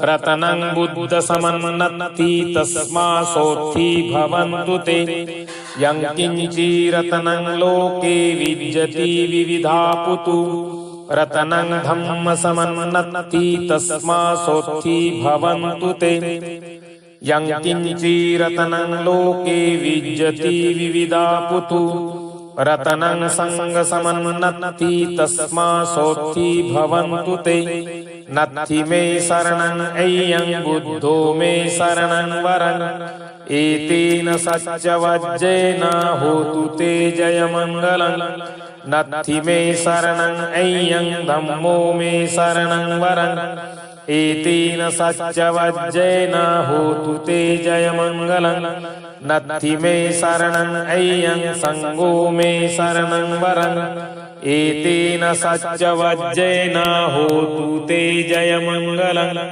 रतनं बुद्धसमन्नत्ति तस्मासोत्थि भवन्तु ते। यं किञ्चिरतनं लोके विद्यति विविधा पुतु। रतनं धम्मसमन्नत्ति तस्मासोत्थि भवन्तु ते। यं किञ्चिरतनं लोके विद्यति विविधा पुतु। रतनं संगसमन्नत्ति तस्मासोत्थि भवन्तु ते। नत्थि मे शरणं अय्यं बुद्धो मे शरणं वरम्। एतेन सत्यवज्रेण होतु ते जयमङ्गलम्। नत्थि मे शरणं अय्यं धम्मो मे शरणं वरम्। एतेन सत्यवज्रेण होतु ते जयमङ्गलम्। नत्थि मे शरणं अय्यं सङ्गो मे शरणं वरम्। एतेन सत्यवज्रेण होतु ते जयमङ्गलम्।